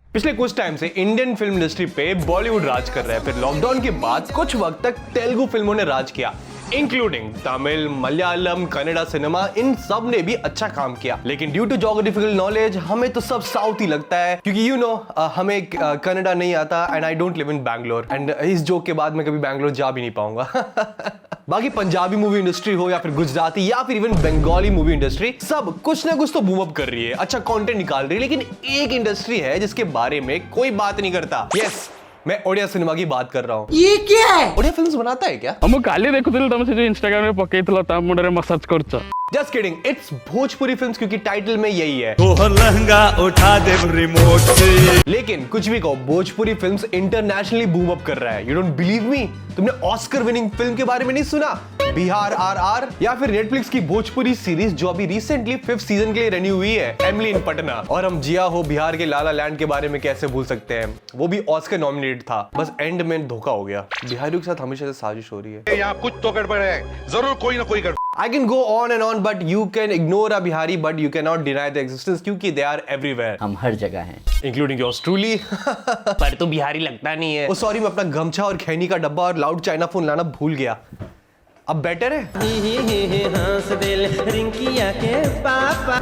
पिछले कुछ टाइम से इंडियन फिल्म इंडस्ट्री पे बॉलीवुड राज कर रहा है। फिर लॉकडाउन के बाद कुछ वक्त तक तेलुगु फिल्मों ने राज किया, इंक्लूडिंग तमिल, मलयालम, कन्नड़ा सिनेमा, इन सब ने भी अच्छा काम किया। लेकिन ड्यू टू ज्योग्राफिकल नॉलेज हमें तो सब साउथ ही लगता है, क्योंकि हमें कन्नड़ा नहीं आता and I don't live in Bangalore. And इस जोक के बाद मैं कभी बैंगलोर जा भी नहीं पाऊंगा। बाकी पंजाबी मूवी इंडस्ट्री हो या फिर गुजराती या फिर इवन बंगाली मूवी इंडस्ट्री, सब कुछ ना कुछ तो बूम अप कर रही है, अच्छा कंटेंट निकाल रही है। लेकिन एक इंडस्ट्री है जिसके बारे में कोई बात नहीं करता। यस, मैं ओडिया सिनेमा की बात कर रहा हूँ। ये क्या है? ओडिया फिल्म्स बनाता है क्या? हम काली देखुथिलु तमे से जो इंस्टाग्राम में पकेइथिलो ता मुंडरे मसाज करछ। Just kidding, it's Bhojpuri films, क्योंकि टाइटल में यही है। तोहर लहंगा उठा दे रिमोट से। लेकिन कुछ भी कहो, Bhojpuri films internationally boom up कर रहा है। You don't believe me? तुमने ऑस्कर विनिंग फिल्म के बारे में नहीं सुना? बिहार RR, या फिर नेटफ्लिक्स की भोजपुरी सीरीज जो अभी रिसेंटली 5th सीजन के लिए रनी हुई है, एमिली इन पटना। और हम जिया हो बिहार के लाला लैंड के बारे में कैसे भूल सकते हैं, वो भी ऑस्कर नॉमिनेटेड था, बस एंड में धोखा हो गया। बिहारियों के साथ हमेशा से साजिश हो रही है। यहाँ कुछ तो गड़बड़ है, जरूर कोई ना कोई गड़बड़। I can go on and on, but you can ignore a Bihari, but you cannot deny their existence, क्योंकि they are everywhere. हम हर जगह हैं, Including yours truly. पर तो बिहारी लगता नहीं है। ओ सॉरी, मैं अपना गमछा और खैनी का डब्बा और लाउड चाइना फोन लाना भूल गया। अब बेटर है?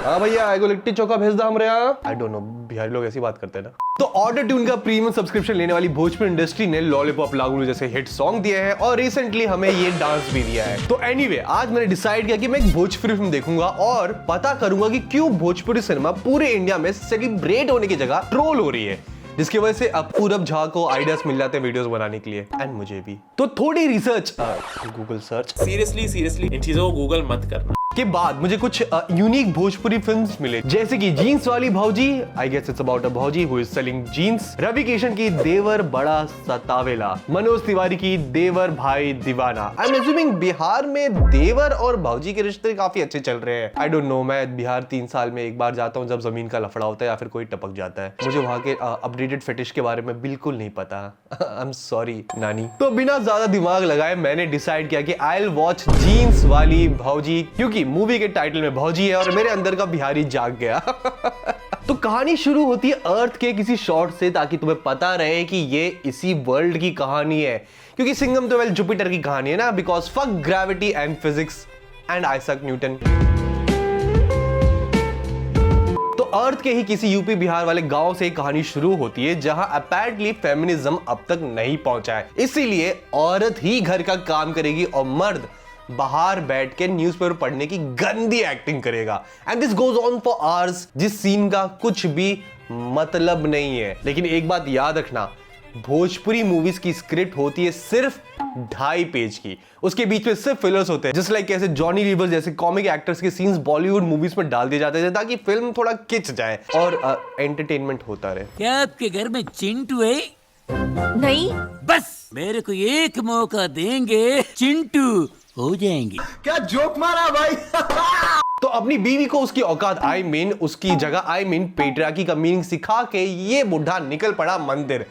हाँ भैया, एगो लिट्टी चोखा भेज दो हमरे यहाँ। आई डोंट नो, बिहारी लोग ऐसी बात करते हैं ना। तो ऑर्डर ट्यून का प्रीमियम सब्सक्रिप्शन लेने वाली भोजपुरी इंडस्ट्री ने लॉलीपॉप लागू जैसे हिट सॉन्ग दिए हैं और रिसेंटली हमें ये डांस भी दिया है। तो एनीवे, आज मैंने डिसाइड किया कि मैं एक भोजपुरी फिल्म देखूंगा और पता करूंगा कि क्यों भोजपुरी सिनेमा पूरे इंडिया में सेलिब्रेट होने की जगह ट्रोल हो रही है, जिसकी वजह से अब पूरब झा को आइडियाज मिल जाते हैं वीडियोस बनाने के लिए, एंड मुझे भी। तो थोड़ी research, Google search, seriously in चीजों को गूगल मत करना, के बाद मुझे कुछ यूनिक भोजपुरी फिल्म्स मिले, जैसे कि जीन्स वाली भौजी, I guess it's about a भौजी who is selling jeans, Ravi Kishan की देवर बड़ा सतावेला, मनोज तिवारी की देवर भाई दीवाना। आई एम अज्यूमिंग बिहार में देवर और भौजी के रिश्ते काफी अच्छे चल रहे हैं। आई डोंट नो, मैं बिहार 3 साल में एक बार जाता हूँ जब जमीन का लफड़ा होता है या फिर कोई टपक जाता है। मुझे वहाँ के अपडेटेड फेटिश के बारे में बिल्कुल नहीं पता। आई एम सॉरी नानी। तो बिना ज्यादा दिमाग लगाए मैंने डिसाइड किया कि आई विल वॉच जीन्स वाली भौजी, क्योंकि मूवी के टाइटल में भौजी है और मेरे अंदर का बिहारी जाग गया। तो कहानी शुरू होती है अर्थ के किसी शॉट से, ताकि तुम्हें पता रहे कि ये इसी वर्ल्ड की कहानी है, क्योंकि सिंघम तो जुपिटर की कहानी है ना, because fuck gravity and physics and Isaac Newton. तो अर्थ के ही किसी यूपी बिहार वाले गांव से कहानी शुरू होती है, जहां अपेरेंटली फेमिनिज्म अब तक नहीं पहुंचा है, इसीलिए औरत ही घर का काम करेगी और मर्द बाहर बैठ के न्यूज़पेपर पढ़ने की गंदी एक्टिंग करेगा। And this goes on for hours, जिस सीन का कुछ भी मतलब नहीं है। लेकिन एक बात याद रखना, भोजपुरी मूवीज की स्क्रिप्ट होती है सिर्फ 2.5 पेज की, उसके बीच में सिर्फ फिलर्स होते हैं। जस्ट लाइक कैसे जॉनी लीवर जैसे कॉमिक एक्टर्स के सीन्स बॉलीवुड मूवीज में डाल दिए जाते हैं ताकि फिल्म थोड़ा खिंच जाए और एंटरटेनमेंट होता रहे। क्या आपके घर में चिंटू है? नहीं, बस मेरे को एक मौका देंगे, चिंटू हो जाएंगे। क्या जोक मारा भाई। तो अपनी बीवी को उसकी औकात, आई मीन उसकी जगह, आई मीन पेट्रियार्की का मीनिंग सिखा के ये बुढ़ा निकल पड़ा मंदिर,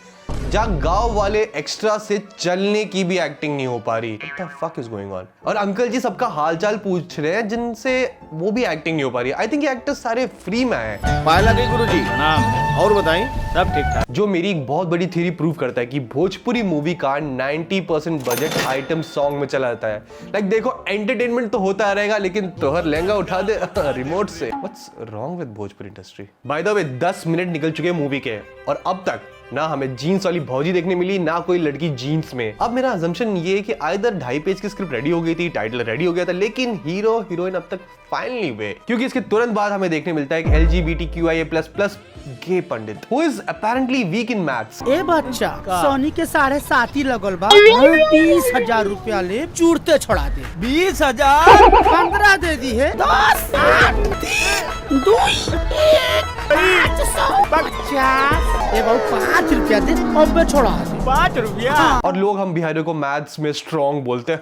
जहां गांव वाले एक्स्ट्रा से चलने की भी एक्टिंग नहीं हो पा रही। What the fuck is going on? और अंकल जी सबका हालचाल पूछ रहे हैं, जिनसे वो भी एक्टिंग नहीं हो पा रही। आई थिंक ये एक्टर्स सारे फ्री में हैं। पायला गई गुरुजी नाम और बताएं। सब ठीक ठाक। जो मेरी एक बहुत बड़ी थ्योरी प्रूव करता है कि भोजपुरी मूवी का 90% बजट आइटम सॉन्ग में चला जाता है। लाइक देखो, एंटरटेनमेंट तो होता रहेगा, लेकिन तोहर लहंगा उठा दे रिमोट से। What's wrong with Bhojpuri industry? By the way, 10 minute निकल चुके हैं मूवी के और अब तक ना हमें जीन्स वाली भौजी देखने मिली, ना कोई लड़की जीन्स में। अब मेरा अजम्पशन ये है कि आइदर 2.5 पेज की स्क्रिप्ट रेडी हो गई थी, टाइटल रेडी हो गया था, लेकिन हीरो हीरोइन अब तक फाइनली हुए, क्योंकि इसके तुरंत बाद हमें देखने मिलता है कि LGBTQIA+ gay pandit who is apparently weak in maths. ए बच्चा, सोनी के 7.5 लगल बा, 20,000 रुपया ले चूड़ते छोड़ा दे। 20,000 15 दे दी है। 10 8 3 2 1 550 ए बहु 5 रुपया दे, अब छोड़ा दे। 5 रुपया। और लोग हम बिहारियों को मैथ्स में स्ट्रॉन्ग बोलते हैं।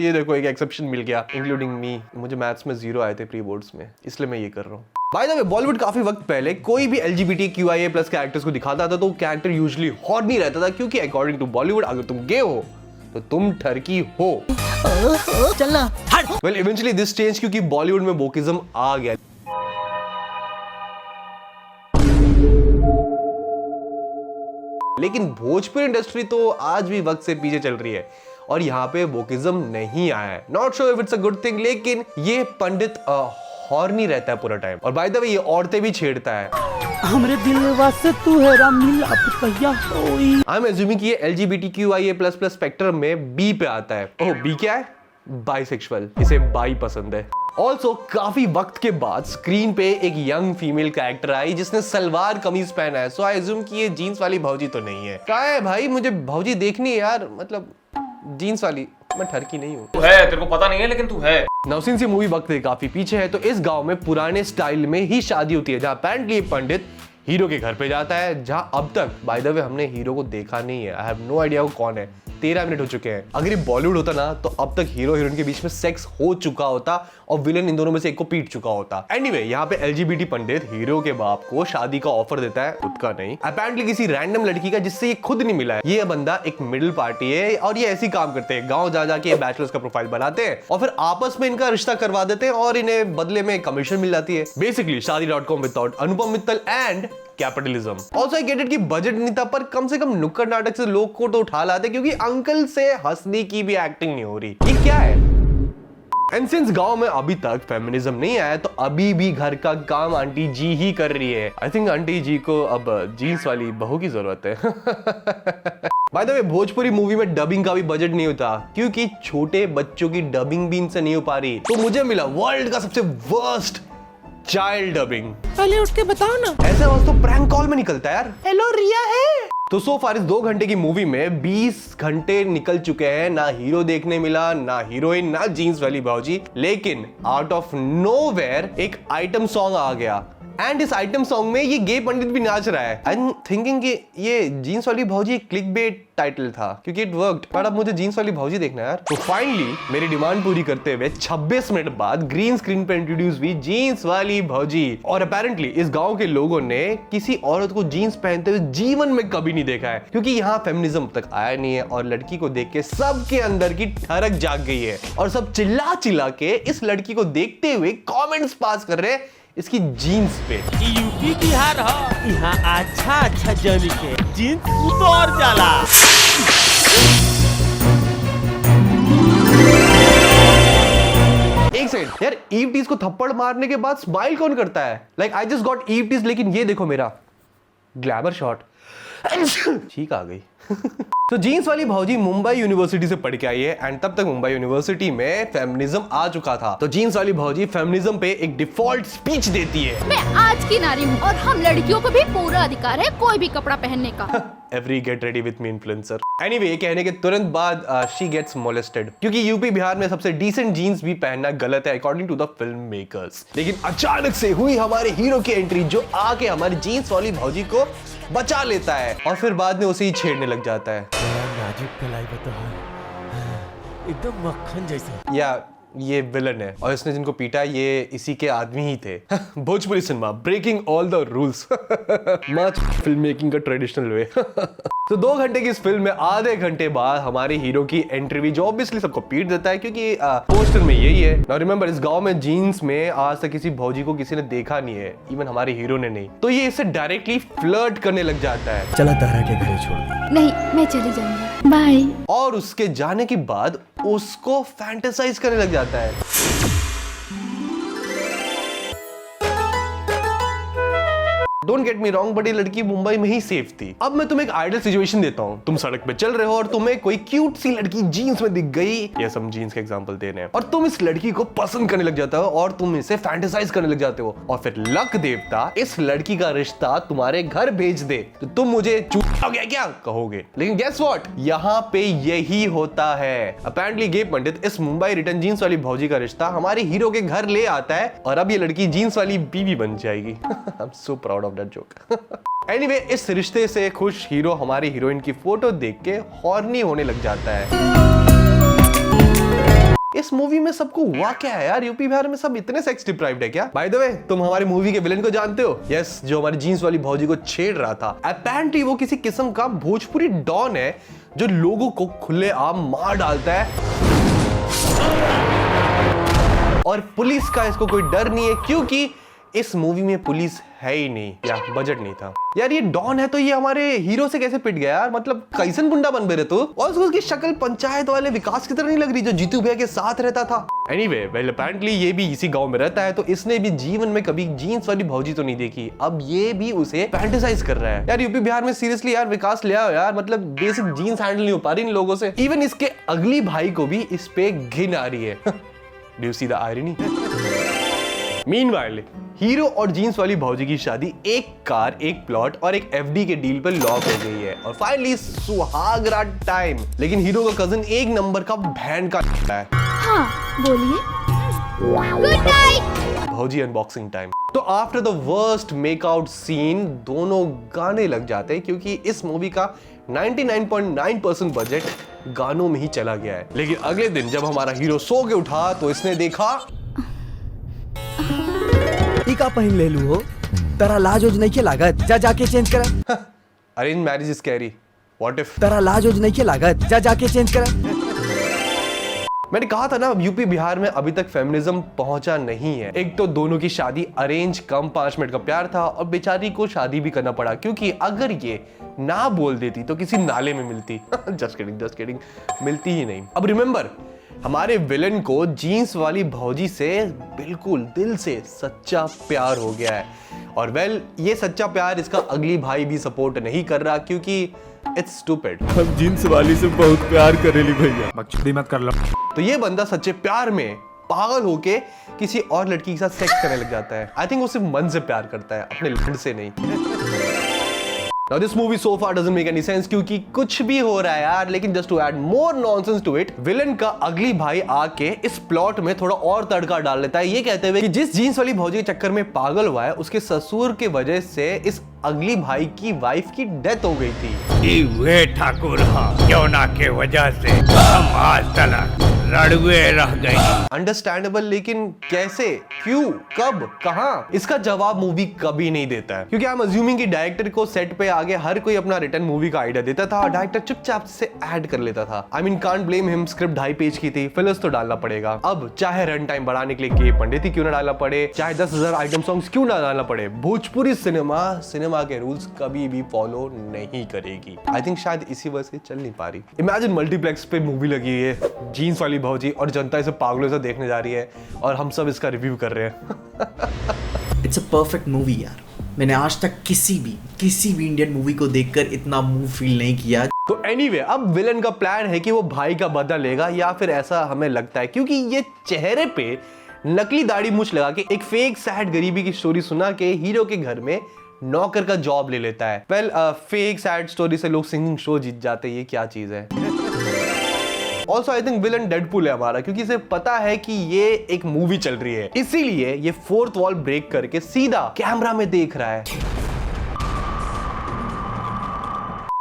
ये देखो, एक एक्सेप्शन मिल गया, इंक्लूडिंग मी। मुझे मैथ्स में 0 आए थे प्री बोर्ड्स में, इसलिए मैं ये कर रहा हूँ। बाय द वे, बॉलीवुड काफी वक्त पहले कोई भी LGBTQIA+ कैरेक्टर्स को दिखाता था तो कैरेक्टर यूजुअली हॉट नहीं रहता था, क्योंकि अकॉर्डिंग टू बॉलीवुड अगर तुम गे हो तो तुम ठरकी हो। चलना। वेल, इवेंचुअली दिस चेंज, क्योंकि बॉलीवुड में वोकिज्म आ गया। लेकिन भोजपुरी इंडस्ट्री तो आज भी वक्त से पीछे चल रही है और यहाँ पे वोकिज्म नहीं आया है। Not sure if it's a good thing, लेकिन ये पंडित हॉर्नी रहता है पूरा टाइम और बाय द वे ये औरतें भी छेड़ता है। हमरे दिलवा से तू है मिलाप कहिया होई। आई एम अज्यूमिंग कि ये LGBTQIA+ स्पेक्ट्रम में बी पे आता है। ओह, बी क्या है? बाइसेक्सुअल, इसे बाई पसंद है। ऑल्सो काफी वक्त के बाद स्क्रीन पे एक यंग फीमेल कैरेक्टर आई जिसने सलवार कमीज पहना है, सो आई अज्यूम कि ये जीन्स वाली भौजी तो नहीं है। क्या है भाई, मुझे भौजी देखनी है यार, मतलब जीन्स वाली, मैं ठरकी नहीं हूँ। तू है, तेरे को पता नहीं है लेकिन तू है। नवसिन सी मूवी वक्त से काफी पीछे है, तो इस गांव में पुराने स्टाइल में ही शादी होती है, जहां अपेरेंटली पंडित हीरो के घर पे जाता है, जहां अब तक बाय द वे हमने हीरो को देखा नहीं है। आई हैव नो आइडिया वो कौन है। 13 मिनट हो चुके हैं। अगर ये बॉलीवुड होता ना तो अब तक हीरो हीरोइन के बीच में सेक्स हो चुका होता और विलेन इन दोनों में से एक को पीट चुका होता। एनीवे, यहाँ पे LGBT पंडित हीरो के बाप को शादी का ऑफर देता है, खुद का नहीं, अपेरेंटली किसी रैंडम लड़की का जिससे ये खुद नहीं मिला है। ये बंदा एक मिडिल पार्टी है और ये ऐसी काम करते हैं, गाँव जा जाके बैचलर्स का प्रोफाइल बनाते हैं और फिर आपस में इनका रिश्ता करवा देते हैं और इन्हें बदले में कमीशन मिल जाती है। बेसिकली शादी.com without Anupam Mittal and capitalism. Also I get it कि बजट नहीं था, पर कम से कम नुक्कड़ नाटक से लोग को तो उठा लाते, क्योंकि अंकल से हंसने की भी एक्टिंग नहीं हो रही। ये क्या है? एंड सिंस गांव में अभी तक फेमिनिज्म नहीं आया तो अभी भी घर का काम आंटी जी ही कर रही है। आई थिंक आंटी जी को अब जीन्स वाली बहू की जरूरत है। By the way, Bhojpuri movie में डबिंग का भी बजट नहीं होता, क्योंकि छोटे बच्चों की डबिंग भी इनसे नहीं हो पा रही। तो मुझे मिला वर्ल्ड का सबसे वर्स्ट चाइल्ड डबिंग। पहले उठ के बताओ ना। ऐसे आवाज तो प्रैंक कॉल में निकलता है यार। हेलो, रिया है। तो सो फार इस 2 घंटे की मूवी में 20 घंटे निकल चुके हैं, ना हीरो देखने मिला, ना हीरोइन, ना जीन्स वाली भौजी, लेकिन आउट ऑफ नोवेयर एक आइटम सॉन्ग आ गया एंड इस आइटम सॉन्ग में ये गे पंडित भी नाच रहा है। आई एम थिंकिंग कि ये जीन्स वाली भौजी एक क्लिकबेट टाइटल था, क्योंकि इट वर्कड, पर अब मुझे जीन्स वाली भौजी देखना है यार। तो फाइनली मेरी डिमांड पूरी करते हुए 26 मिनट बाद ग्रीन स्क्रीन पे इंट्रोड्यूस हुई जीन्स वाली भौजी। और अपेरेंटली इस गांव के लोगों ने किसी औरत को जीन्स पहनते हुए जीवन में कभी नहीं देखा है, क्योंकि यहाँ फेमिनिज्म तक आया नहीं है और लड़की को देख के सबके अंदर की ठरक जाग गई है और सब चिल्ला चिल्ला के इस लड़की को देखते हुए कॉमेंट्स पास कर रहे हैं इसकी जीन्स पे। यूपी बिहार हो, यहाँ अच्छा जमी के जीन्स उतर जाला। एक सेकंड यार, ईव टीज को थप्पड़ मारने के बाद स्माइल कौन करता है? Like I just got eve tease, लेकिन ये देखो मेरा ग्लैमर शॉट। ठीक आ गई। तो जीन्स वाली भौजी मुंबई यूनिवर्सिटी से पढ़ के आई है एंड तब तक मुंबई यूनिवर्सिटी में फेमिनिज्म आ चुका था। तो जीन्स वाली भौजी फेमिनिज्म पे एक डिफॉल्ट स्पीच देती है। मैं आज की नारी हूँ और हम लड़कियों को भी पूरा अधिकार है कोई भी कपड़ा पहनने का। Every get ready with me influencer. Anyway, कहने के तुरंत बाद she gets molested, क्योंकि यूपी बिहार में सबसे डिसेंट जीन्स भी पहनना गलत है according to the film makers. लेकिन अचानक से हुई हमारे हीरो की एंट्री, जो आके हमारी जीन्स वाली भौजी को बचा लेता है और फिर बाद में उसे ही छेड़ने लग जाता है। नाजुक कलाई एकदम मक्खन जैसा। या ये विलन है और इसने जिनको पीटा ये इसी के आदमी ही थे। Bhojpuri cinema breaking all the rules. Much film making का ट्रेडिशनल वे। तो 2 घंटे की इस फिल्म में आधे घंटे बाद हमारे हीरो की एंट्री हुई, जो ऑब्वियसली सबको पीट देता है, क्योंकि पोस्टर में यही है। नाउ रिमेंबर, इस गांव में जीन्स में आज तक किसी भौजी को किसी ने देखा नहीं है, इवन हमारे हीरो ने नहीं। तो ये इससे डायरेक्टली फ्लर्ट करने लग जाता है। चला तारा के घरे छोड़। नहीं, मैं चली जाऊंगी, बाय। और उसके जाने के बाद उसको फैंटेसाइज करने लग जाता है। Don't get me wrong, but ये लड़की मुंबई में ही सेफ थी। अब मैं तुम्हें एक आइडियल सिचुएशन देता हूँ। तुम सड़क पे चल रहे हो और तुम्हें कोई क्यूट सी लड़की जीन्स में दिख गई, ये सब जीन्स का एग्जांपल दे रहे हैं, और तुम इस लड़की को पसंद करने लग जाते हो और तुम इसे फैंटेसाइज करने लग जाते हो, और फिर लक देवता इस लड़की का रिश्ता तुम्हारे घर भेज दे, तो तुम मुझे चूतिया हो गया क्या कहोगे। लेकिन गेस व्हाट, यहाँ पे यही होता है। अपेरेंटली गे पंडित इस मुंबई रिटर्न जीन्स वाली भौजी का रिश्ता हमारे हीरो के घर ले आता है और अब ये लड़की जीन्स वाली बीवी बन जाएगी। I am so proud of that joke. Anyway, इस रिश्ते से खुश हीरो हमारी हीरोइन की फोटो देख के हॉर्नी होने लग जाता है। इस मूवी में सबको हुआ क्या है यार? यूपी बिहार में सब इतने सेक्स डिप्राइव्ड है क्या? बाय द वे, तुम हमारी मूवी के विलेन को जानते हो? यस, जो हमारी जीन्स वाली भौजी को छेड़ रहा था। अपेरेंटली वो किसी किस्म का भोजपुरी डॉन है जो लोगों को खुलेआम मार डालता है और पुलिस का इसको कोई डर नहीं है, क्योंकि इस मूवी में पुलिस है ही नहीं या बजट नहीं था। यार ये डॉन है तो ये हमारे हीरो से कैसे पिट गया यार, मतलब कैसन गुंडा बन गए तो। और उसकी शक्ल पंचायत वाले विकास की तरह नहीं लग रही जो जीतू भैया के साथ रहता था। एनीवे वेल अपेरेंटली ये भी इसी गांव में रहता है तो इसने भी जीवन में कभी जीन्स वाली भौजी तो नहीं देखी, अब ये भी उसे फैंटेसाइज कर रहा है। यार यूपी बिहार में सीरियसली यार विकास ले आओ यार, मतलब बेसिक जीन्स हैंडल नहीं हो पा रही इन लोगों से। इवन इसके अगली भाई को भी इस पे घिन आ रही है। Do you see the irony? Meanwhile hero और जीन्स वाली भौजी की शादी एक कार, एक प्लॉट और एक एफडी के डील पर लॉक हो गई है और फाइनली सुहागरात टाइम। लेकिन हीरो का कजन एक नंबर का भैंड का है। हाँ बोलिए। Good night. भौजी अनबॉक्सिंग टाइम। तो after the worst make out scene दोनों गाने लग जाते हैं क्योंकि इस मूवी का 99.9% बजट गानों में ही चला गया है। लेकिन अगले दिन जब हमारा हीरो सो के उठा तो इसने देखा का पहन ले लू हो, तेरा लाज उज नहीं के लागत, जा जाके चेंज करा। Arrange marriage is carry, what if? तेरा लाज उज नहीं के लागत, जा जाके चेंज करा। मैंने कहा था ना यूपी बिहार में अभी तक फेमिनिज्म पहुंचा नहीं है। एक तो दोनों की शादी अरेंज कम 5 मिनट का प्यार था और बेचारी को शादी भी करना पड़ा क्योंकि अगर ये ना बोल देती तो किसी नाले में मिलती। जस्ट किडिंग, मिलती ही नहीं। अब रिमेंबर हमारे विलन को जीन्स वाली भौजी से बिल्कुल दिल से सच्चा प्यार हो गया है और वेल ये सच्चा प्यार इसका अगली भाई भी सपोर्ट नहीं कर रहा क्योंकि इट्स स्टूपिड। हम जीन्स वाली से बहुत प्यार करेली भैया, बकचोदी मत कर लो। तो ये बंदा सच्चे प्यार में पागल होके किसी और लड़की के साथ सेक्स करने लग जाता है। आई थिंक वो सिर्फ मन से प्यार करता है, अपने लड़ से नहीं। Now this movie so far doesn't make any sense क्योंकि कुछ भी हो रहा है यार, लेकिन just to add more nonsense to it, villain का अगली भाई आके इस प्लॉट में थोड़ा और तड़का डाल लेता है ये कहते हुए कि जिस जीन्स वाली भौजी के चक्कर में पागल हुआ है उसके ससुर के वजह से इस अगली भाई की वाइफ की डेथ हो गई थी। वे ठाकुर क्यों के वजह से हम आज तक लड़ुए रह गए। अंडरस्टैंडेबल, लेकिन कैसे, क्यों, कब, कहां, इसका जवाब मूवी कभी नहीं देता है क्योंकि आई एम अज्यूमिंग कि डायरेक्टर को सेट पे आगे हर कोई अपना रिटर्न मूवी का आइडिया देता था और डायरेक्टर चुपचाप से ऐड कर लेता था। I mean can't blame him, script 2.5 page की थी, फिलर्स तो डालना पड़ेगा। अब चाहे रन टाइम बढ़ाने के लिए के पंडित क्यों ना डालना पड़े, चाहे 10,000 आइटम सॉन्ग्स क्यों ना डालना पड़े, भोजपुरी सिनेमा के रूल्स कभी भी फॉलो नहीं करेगी। आई थिंक शायद इसी वजह से चल नहीं पा रही। इमेजिन मल्टीप्लेक्स पे मूवी लगी है जीन्स वाली भौजी और जनता इसे पागलों से देखने जा रही है और हम सब इसका रिव्यू कर रहे हैं। इट्स अ परफेक्ट मूवी यार, मैंने आज तक किसी भी इंडियन मूवी को देखकर इतना मूव फील नहीं किया। तो एनीवे अब विलन का प्लान है कि वो भाई का बदला लेगा या फिर ऐसा हमें लगता है क्योंकि ये चेहरे पे नकली दाढ़ी मूंछ लगा के एक फेक सैड गरीबी की स्टोरी सुना के हीरो के घर में नौकर का जॉब ले लेता है। वेल फेक सैड स्टोरी से लोग सिंगिंग शो जीत जाते हैं, ये क्या चीज है। Also I think villain Deadpool है हमारा क्योंकि इसे पता है कि ये एक मूवी चल रही है, इसीलिए ये फोर्थ वॉल ब्रेक करके सीधा कैमरा में देख रहा है।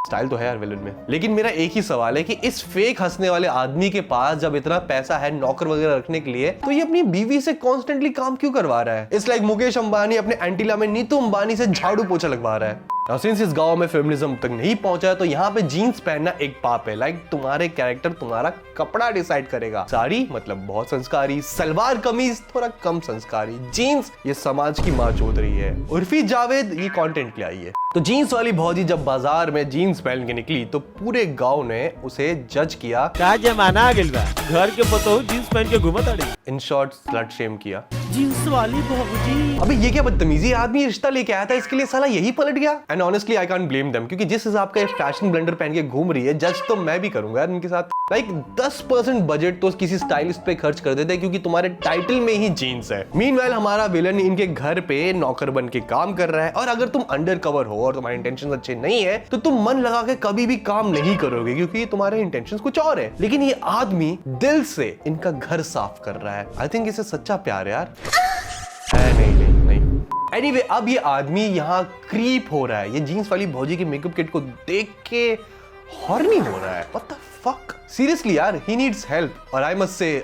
स्टाइल तो है यार विलन में, लेकिन मेरा एक ही सवाल है कि इस फेक हंसने वाले आदमी के पास जब इतना पैसा है नौकर वगैरह रखने के लिए तो ये अपनी बीवी से कॉन्स्टेंटली काम क्यों करवा रहा है। इट्स लाइक मुकेश अंबानी अपने एंटीला में नीतू अंबानी से झाड़ू पोछा लगवा रहा है। सिंस इस गांव में फेमिनिज्म तक नहीं पहुंचा है तो यहाँ पे जीन्स पहनना एक पाप है। लाइक तुम्हारे कैरेक्टर तुम्हारा कपड़ा डिसाइड करेगा। साड़ी मतलब बहुत संस्कारी, सलवार कमीज थोड़ा कम संस्कारी, जीन्स ये समाज की माँ चोद रही है। उर्फी जावेद ये कंटेंट के लिए आई है। तो जीन्स वाली भौजी जब बाजार में जीन्स पहन के निकली तो पूरे गांव ने उसे जज किया। क्या जमाना आ गइल बा, घर के पतोहू जीन्स पहन के घूमत आड़ी। इन शॉर्ट स्लट शेम किया। जीन्स वाली भौजी, अबे ये क्या बदतमीजी, आदमी रिश्ता लेके आया था इसके लिए साला यही पलट गया। And honestly I can't blame them क्योंकि जिस हिसाब का फैशन ब्लेंडर पहन के घूम रही है जज तो मैं भी करूंगा यार इनके साथ। लाइक 10% बजट तो किसी स्टाइलिस्ट पे खर्च कर देते क्योंकि तुम्हारे टाइटल में ही जीन्स है। मीनवाइल हमारा विलन इनके घर पे नौकर बन के काम कर रहा है और अगर तुम अंडर कवर हो और तुम्हारे इंटेंशंस अच्छे नहीं है तो तुम मन लगा के कभी भी काम नहीं करोगे क्योंकि तुम्हारे इंटेंशंस कुछ और है। लेकिन ये आदमी दिल से इनका घर साफ कर रहा है। आई थिंक इसे सच्चा प्यार है यार। नहीं। एनीवे अब ये आदमी यहाँ क्रीप हो रहा है। ये जीन्स वाली भौजी की मेकअप किट को देख के हॉर्नी हो रहा है। व्हाट द फक, सीरियसली यार, ही नीड्स हेल्प और I must say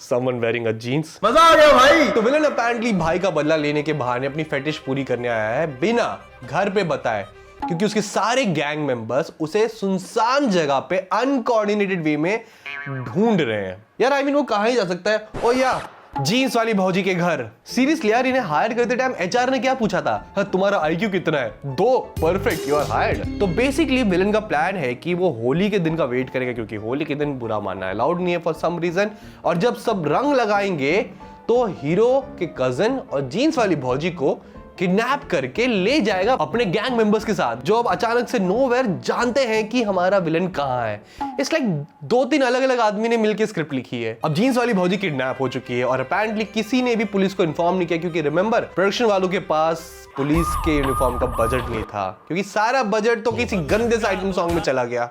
someone wearing a jeans। मजा आ गया भाई। तो विलन अपैरेंटली भाई का बदला लेने के बहाने अपनी फेटिश पूरी करने आया है बिना घर पे बताए क्योंकि उसके सारे गैंग मेंबर्स उसे सुनसान जगह पे अनकोऑर्डिनेटेड वे में ढूंढ रहे हैं। यार आई मीन वो कहां ही जा सकता है। ओ या जीन्स वाली भौजी के घर। सीरियसली यार, इन्हें हायर करते टाइम एचआर ने क्या पूछा था? हाँ, तुम्हारा आईक्यू कितना है? 2। Perfect, you are hired. तो बेसिकली विलन का प्लान है कि वो होली के दिन का वेट करेगा, क्योंकि होली के दिन बुरा मानना अलाउड नहीं है फॉर सम रीजन। और जब सब रंग लगाएंगे तो हीरो के कजन और जीन्स वाली भौजी को किडनैप करके ले जाएगा अपने गैंग मेंबर्स के साथ, जो अब अचानक से नोवेयर जानते हैं कि हमारा विलन कहां है। इट्स लाइक 2-3 अलग अलग आदमी ने मिलकर स्क्रिप्ट लिखी है। अब जीन्स वाली भौजी किडनैप हो चुकी है और अपेरेंटली किसी ने भी पुलिस को इन्फॉर्म नहीं किया, क्योंकि रिमेंबर प्रोडक्शन वालों के पास पुलिस के यूनिफॉर्म का बजट नहीं था, क्योंकि सारा बजट तो किसी गंदे से आइटम सॉन्ग में चला गया।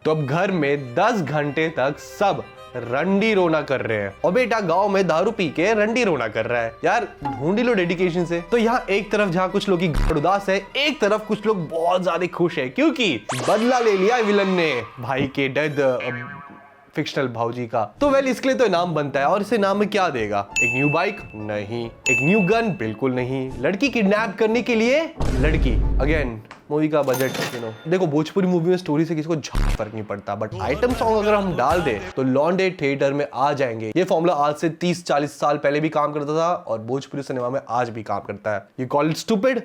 तो अब घर में 10 घंटे तक सब रंडी रोना कर रहे हैं और बेटा गांव में दारू पी के रंडी रोना कर रहा है। यार ढूंढी लो डेडिकेशन से। तो यहाँ एक तरफ जहाँ कुछ लोग की उदास है, एक तरफ कुछ लोग बहुत ज्यादा खुश है, क्योंकि बदला ले लिया विलन ने भाई के डेड फिक्शनल भौजी का। तो वेल, इसके लिए तो इनाम बनता है, और इसे इनाम में क्या देगा? एक न्यू बाइक? नहीं। एक न्यू गन? बिल्कुल नहीं। लड़की किडनैप करने के लिए लड़की। अगेन मूवी का बजट, यू नो। देखो, भोजपुरी मूवी में स्टोरी से किसी को झट फर्क नहीं पड़ता, बट आइटम सॉन्ग अगर हम डाल दे तो लॉन्डे थिएटर में आ जाएंगे। ये फॉर्मूला आज से 30-40 साल पहले भी काम करता था और भोजपुरी सिनेमा में आज भी काम करता है। You call it stupid,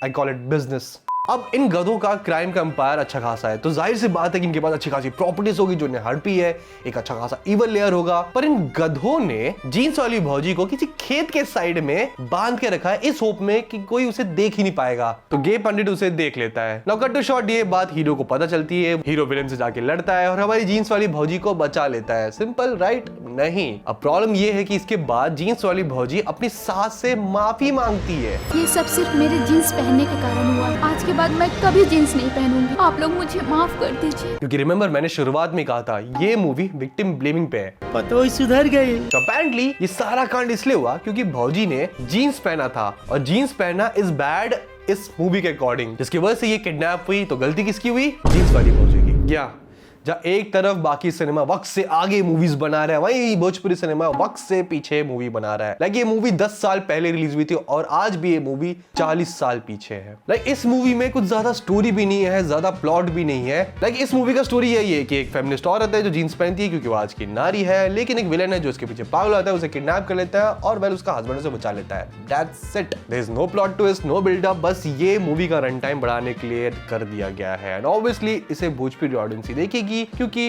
I call it business. अब इन गधों का क्राइम का एम्पायर अच्छा खासा है, तो जाहिर सी बात है कि इनके पास अच्छी खासी प्रॉपर्टीज होगी जो इन्हें हड़पी है, एक अच्छा खासा इवल लेयर होगा। पर इन गधों ने जीन्स वाली भौजी को किसी खेत के साइड में बांध के रखा है, इस होप में कि कोई उसे देख ही नहीं पाएगा। तो गे पंडित उसे देख लेता है। नाउ कट टू शॉट, ये बात हीरो को पता चलती है। हीरो विलेन से जाके लड़ता है और हमारी जीन्स वाली भौजी को बचा लेता है। Simple, right? नहीं। अब प्रॉब्लम ये है कि इसके बाद जीन्स वाली भौजी अपनी सास से माफी मांगती है। ये सब सिर्फ मेरे जीन्स पहनने के कारण हुआ। आज के बाद मैं कभी जीन्स नहीं पहनूंगी, आप लोग मुझे माफ कर दीजिए। क्योंकि रिमेंबर, मैंने शुरुआत में कहा था ये मूवी विक्टिम ब्लेमिंग पे है। पतो सुधर गए। तो अपेरेंटली ये सारा कांड इसलिए हुआ क्योंकि भौजी ने जीन्स पहना था, और जीन्स पहनना इज बैड इस मूवी के अकॉर्डिंग। जिसकी वजह से ये किडनैप हुई। तो गलती किसकी हुई? जीन्स वाली भौजी की। क्या जहाँ एक तरफ बाकी सिनेमा वक्त से आगे मूवीज बना रहा है, वहीं भोजपुरी सिनेमा वक्त से पीछे मूवी बना रहा है। लाइक ये मूवी 10 साल पहले रिलीज हुई थी और आज भी ये मूवी 40 साल पीछे है। लाइक इस मूवी में कुछ ज्यादा स्टोरी भी नहीं है, ज्यादा प्लॉट भी नहीं है। लाइक इस मूवी का स्टोरी यही है कि एक फेमिनिस्ट औरत है जो जीन्स पहनती है क्योंकि वो आज की नारी है, लेकिन एक विलेन है जो उसके पीछे पागल होता है, उसे किडनैप कर लेता है और वेल उसका हस्बैंड उसे बचा लेता है। That's it. There is no plot twist, no buildup. बस ये मूवी का रन टाइम बढ़ाने के लिए कर दिया गया है। एंड ऑब्वियसली इसे भोजपुरी ऑडियंस ही देखेगी, क्योंकि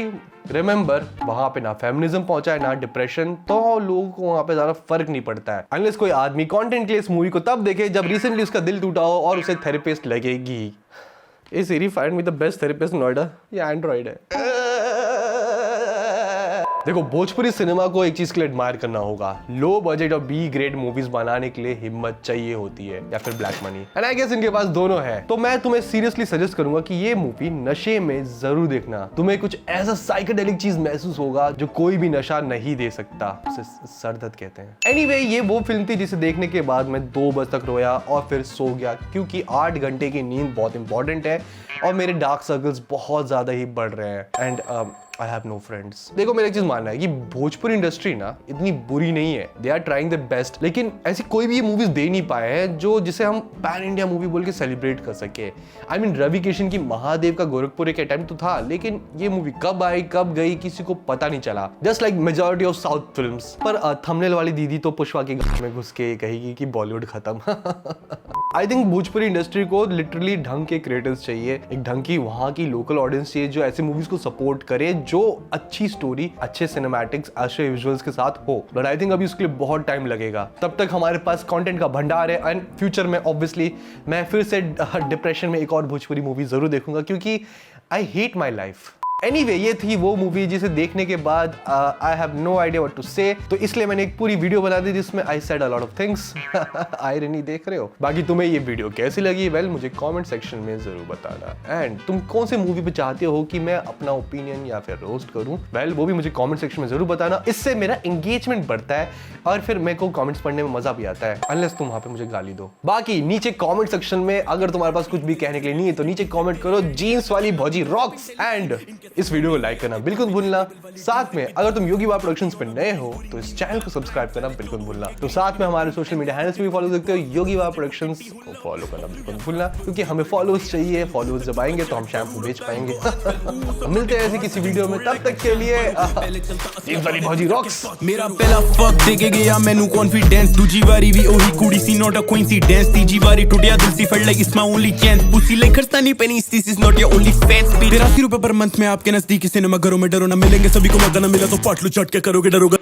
रिमेंबर वहां पे ना फेमिनिज्म पहुंचा है ना डिप्रेशन, तो लोगों को वहां पे ज्यादा फर्क नहीं पड़ता है। अनलेस कोई आदमी कंटेंट के लिए इस मूवी को तब देखे जब रिसेंटली उसका दिल टूटा हो और उसे थेरेपिस्ट लगेगी। ये Siri find me the best therapist Noida, ये एंड्रॉइड है। देखो, भोजपुरी सिनेमा को एक चीज के लिए एडमायर करना होगा। लो बजट और बी ग्रेड मूवीज बनाने के लिए हिम्मत चाहिए होती है, या फिर black money. And I guess इनके पास दोनों है। तो मैं तुम्हें सीरियसली सजेस्ट करूंगा कि ये मूवी नशे में जरूर देखना। तुम्हें कुछ ऐसा साइकेडेलिक चीज महसूस होगा जो कोई भी नशा नहीं दे सकता। उसे सरदर्द कहते हैं। एनीवे, ये वो फिल्म थी जिसे देखने के बाद मैं 2 बजे तक रोया और फिर सो गया, क्योंकि 8 घंटे की नींद बहुत इंपॉर्टेंट है और मेरे डार्क सर्कल्स बहुत ज्यादा ही बढ़ रहे हैं। And I have no friends. देखो, मेरा एक चीज मानना है कि भोजपुरी इंडस्ट्री ना इतनी बुरी नहीं है। They are trying the best, लेकिन ऐसी कोई भी ये मूवीज दे नहीं पाए हैं जो जिसे हम पैन इंडिया मूवी बोल के सेलिब्रेट कर सके। आई मीन, रवि किशन की महादेव का गोरखपुर एक अटेम्प्ट तो था, लेकिन ये मूवी कब आई कब गई किसी को पता नहीं चला। Just like majority of south films. पर थंबनेल वाली दीदी तो पुष्पा के घर में घुस के कहेगी कि बॉलीवुड खत्म। आई थिंक भोजपुरी इंडस्ट्री को लिटरली ढंग के क्रिएटर्स चाहिए, एक ढंग की वहां की लोकल ऑडियंस चाहिए जो ऐसे मूवीज को सपोर्ट करे, जो अच्छी स्टोरी, अच्छे सिनेमैटिक्स, अच्छे विजुअल्स के साथ हो। बट आई थिंक अभी उसके लिए बहुत टाइम लगेगा। तब तक हमारे पास कंटेंट का भंडार है एंड फ्यूचर में ऑब्वियसली मैं फिर से डिप्रेशन में एक और भोजपुरी मूवी जरूर देखूंगा, क्योंकि I hate my life. Anyway, ये थी वो मूवी जिसे देखने के बाद I have no idea what to say, तो इसलिए मैंने एक पूरी वीडियो बना दी जिसमें I said a lot of things. Irony देख रहे हो। बाकी तुम्हें ये वीडियो कैसी लगी? वेल, मुझे कमेंट सेक्शन में जरूर बताना। एंड तुम कौन से मूवी पे चाहते हो कि मैं अपना ओपिनियन या फिर रोस्ट करूं? वेल, वो भी मुझे कमेंट सेक्शन में जरूर बताना। इससे मेरा एंगेजमेंट बढ़ता है और फिर मेरे को कमेंट्स पढ़ने में मजा भी आता है, अनलेस तुम वहां पे मुझे गाली दो। बाकी नीचे कमेंट सेक्शन में अगर तुम्हारे पास कुछ भी कहने के लिए नहीं है तो नीचे कमेंट करो जीन्स वाली भौजी रॉक्स एंड इस वीडियो को लाइक करना बिल्कुल भूलना। साथ में अगर तुम योगी बाबा प्रोडक्शंस पे नए हो तो इस चैनल को सब्सक्राइब करना बिल्कुल भूलना। तो साथ में हमारे सोशल मीडिया हैंडल्स भी फॉलो करते हो, योगी बाबा प्रोडक्शंस को फॉलो करना बिल्कुल भूलना, क्योंकि हमें फॉलोअर्स चाहिए। फॉलोअर्स जब आएंगे तो हम शैम्पू बेच पाएंगे। मिलते हैं ऐसी किसी वीडियो में, तब तक के लिए जीन्स वाली भौजी रॉक्स। मेरा पहला फक देके गया मैनू कॉन्फिडेंस, दूजी बारी भी ओही कुड़ी सी नॉट अ कोइंसिडेंस, तीजी बारी टुटिया दिल सी felt like it's my only chance, पुसी लाइक खर्चानी pennies this is not your OnlyFans. 83 रुपए पर मंथ में आपके नजदीकी सिनेमा घरों में डरो ना मिलेंगे सभी को, मौका ना मिला तो पाट लो चट के करोगे डरोगा।